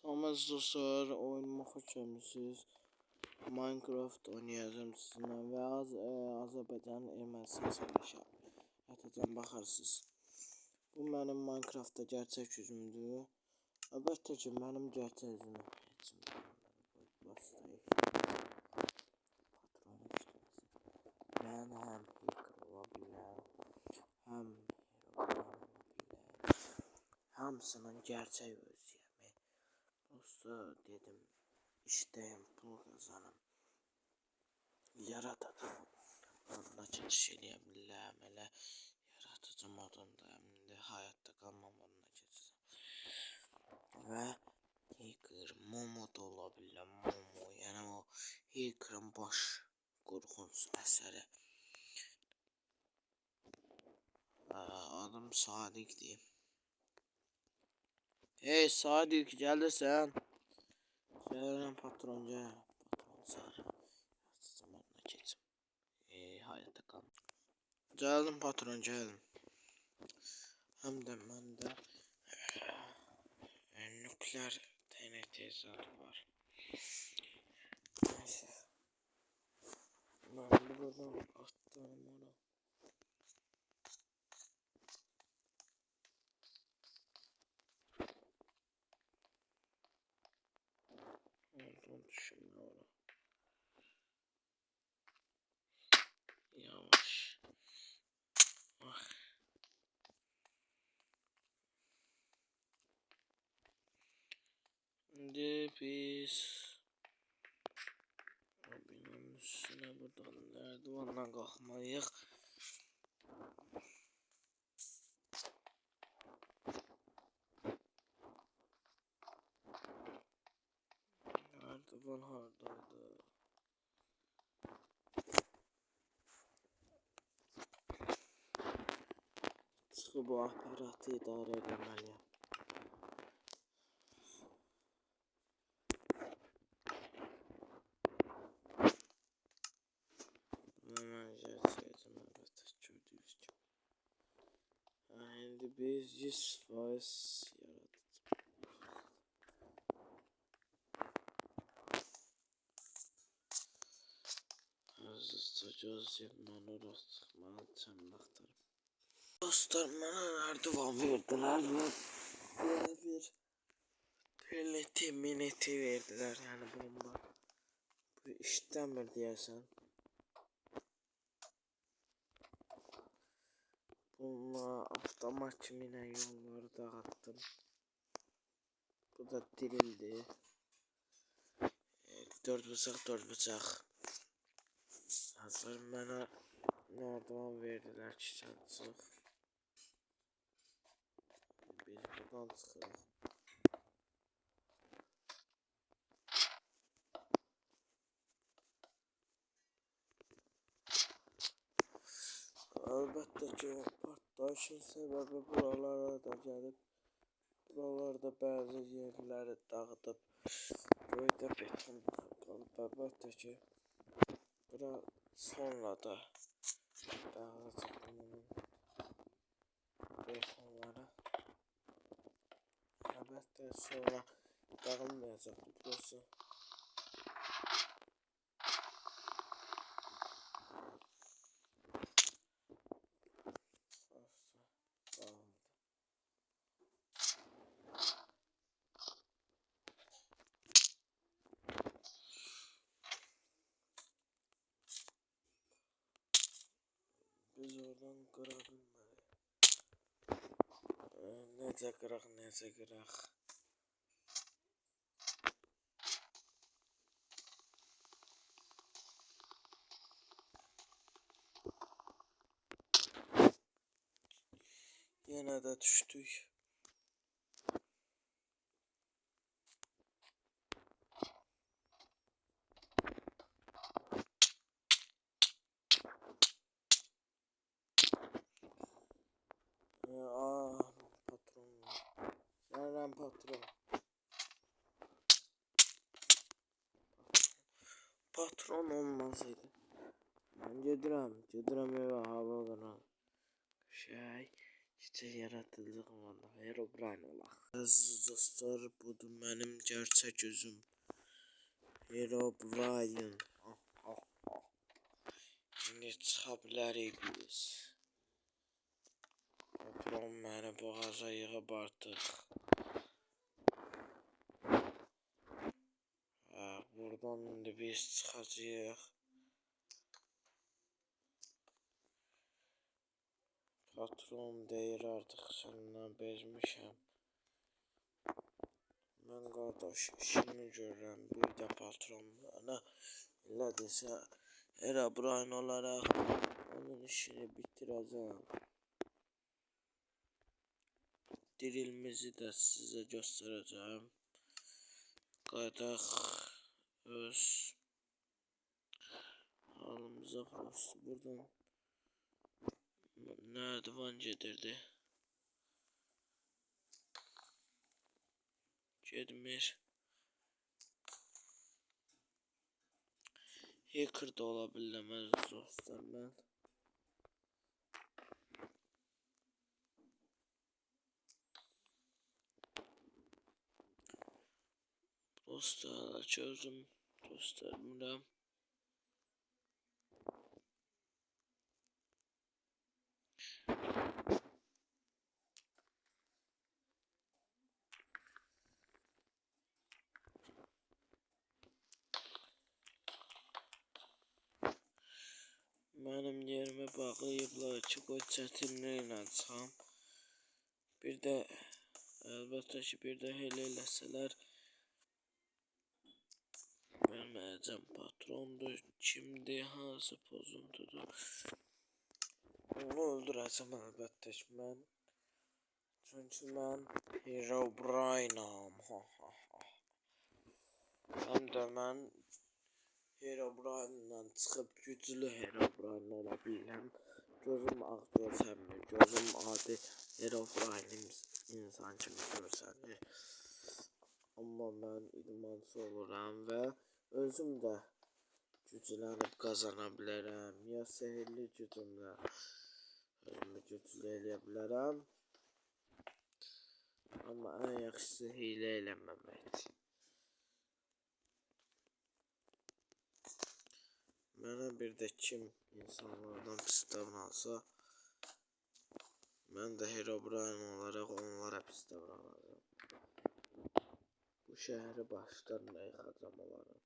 Samet dostlar, oyunuma hoş gelmişsiniz. Minecraft oynayacağım sizinle ve Azerbaycan Ermənistan savaşı atacağım, bakarsınız. Bu benim Minecraft'ta gerçek yüzümdür. Əlbəttə ki, benim gerçek yüzümü ben hem hacker olabilirim, hem hamısının gerçek özüyəm. Dostlar dedim, işteyim, pul kazanım, yaratacağım. Onunla geçiş edebilirəm, elə yaratıcı modundayım. İndi hayatta kalma moduna geçeceğim. Ve hacker Momo da olabilirəm, Momo, yani o hacker'ın baş qorxunç əsəri. Adım Sadiqdir. Hey Sadiq, gelirsən? Gəlirəm patron, gəl. Patron sarı. Yaratıcı moduna geçim. Hayatta kalma. Geldim patron, geldim. Hem de bende nükleer TNT zaten var. Neyse. Ben buradan attım onu. Oradan düşünme onu. Yavaş. Ah. Şimdi biz binanın üstüne buradan merdivenle kalkmayız. Merdiven hardaydı? Çıkıp bu aparatı idare edemeliyim. Şimdi biz 100% yaratacağız. Hızlı gözlemden orası çıkmalı çanlaqdır. Dostlar, bana merdiven verdiler ve bir mineti verdiler, yani bomba. Bu işlemir diyesen. Bununla avtomat kimine yolları dağıttım. Bu da dirildi. 4 bıçak. Hazır bana merdiven verdiler, çiçek. Biz buradan çıkırıq. Elbette ki o partlayışın sebebi buralara da gelip buralarda bazı yerleri dağıtıp böyle beton kalıb. Elbette ki bura sonra da dağılacaq bunun betonları. Elbette sonra dağılmayacaq burası. Biz oradan qırabilmərik. Necə qıraq. Yenə də düşdük. Patron. Nereden patron? Patron olmasaydı. Ben gedirəm evə hava qaran. Çiçek yaratıcılık olanda Herobrine olaq. Aziz dostlar, budur mənim gerçək özüm. Herobrine. İndi çıxa bilərik biz. Patron məni boğaza yığıb artıq. Buradan indi biz çıxacağıq. Patron deyir artıq səndən bezmişəm. Mən qardaş işimi görürəm. Bir də patron bana elə desə Herobrine olaraq onun işini bitirəcəm. Dirilimizi də sizə göstərəcəm. Qaydaq öz halımıza prosto buradan nərdivan gedirdi. Gedmir. Hacker da ola bilirəm əziz dostlar mən. Prosto hələ ki özüm göstərmirəm. Mənim yerimi bağlayıblar ki, qoy çətinliklə çıxam. Bir də əlbəttə ki, bir də elə eləsələr bilməyəcəm patrondur, kimdir, hansı pozuntudur. Onu öldürəcəm əlbəttə ki mən. Çünki mən Herobrine'am. Həm də mən Herobrine'la çıxıb güclü Herobrine ola bilirəm. Gözüm ağ görsənmir, gözüm adi Herobrine insan kimi görsənir. Amma mən idmançı oluram və özüm də güclənib qazana bilərəm. Ya sehirli gücümlə özümü güclü eləyə bilərəm. Amma ən yaxşısı hiylə eləməməkdir. Mənə bir də kim insanlardan pis davransa, mən də Herobrine olaraq onlara pis davranacağım. Bu şəhəri başdan yıxacam onlara.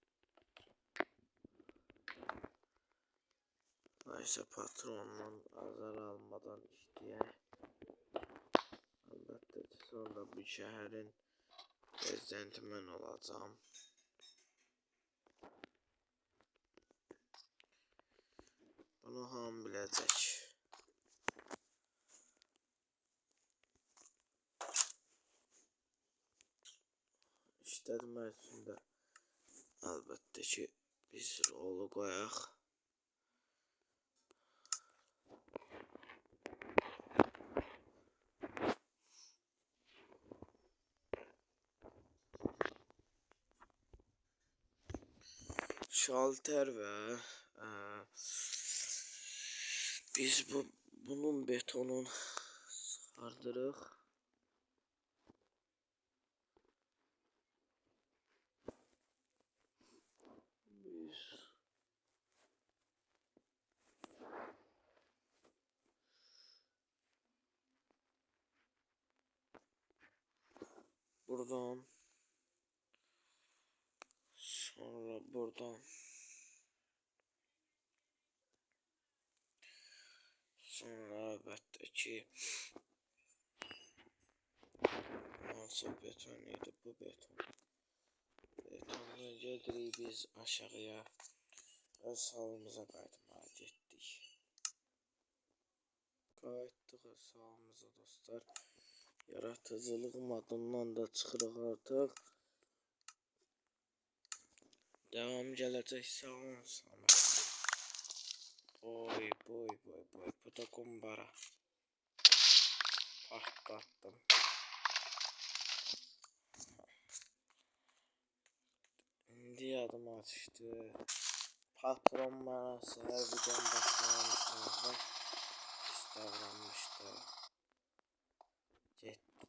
Nəysə patronla azar almadan işləyək. Əlbəttə ki, sonra bu şəhərin prezidenti mən olacağım. Bunu hamı biləcək. İşlətmək üçün də əlbəttə ki biz rolu qoyaq. Şalter və biz bunun betonun çıxardırıq. Biz buradan sonra buradan sonra əlbəttə ki hansı beton idi bu beton. Betonla gedirik biz aşağıya. Öz halımıza qayıtmağa getdik. Qayıtdıq öz halımıza dostlar. Yaratıcılığım adından da çıxırıq artıq. Devam gələcək, sağ olun Samet. Boy. Bu da kumbara. Patlattım. İndi yadıma düşdü. Patron bana səhər videom başlamamışdı. Pis davranmışdı.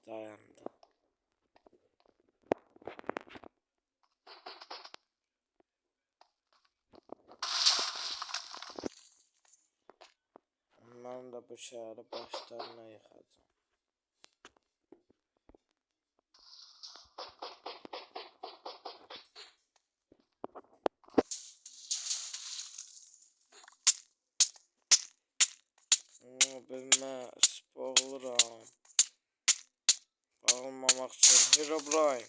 dayandı. Ben de bu şehri başlarına yıkacağım. Bilmez, boğuluram. Boğulmamak için Herobrine.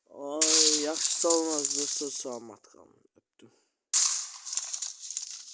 Ay, yaxşı salınız, salamat qalın.